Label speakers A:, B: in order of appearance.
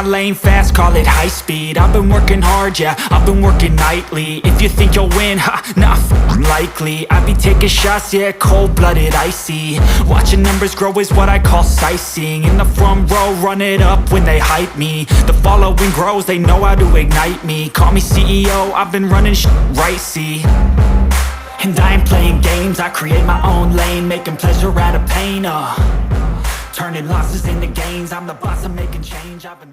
A: lane fast, call it high speed. I've been working hard, yeah, I've been working nightly. If you think you'll win, ha, not likely. I be taking shots, yeah, cold-blooded, icy. Watching numbers grow is what I call sightseeing. In the front row, run it up when they hype me. The following grows, they know how to ignite me. Call me CEO, I've been running right, see. And I ain't playing games, I create my own lane, making pleasure out of pain, turning losses into gains. I'm the boss, I'm making change. I've been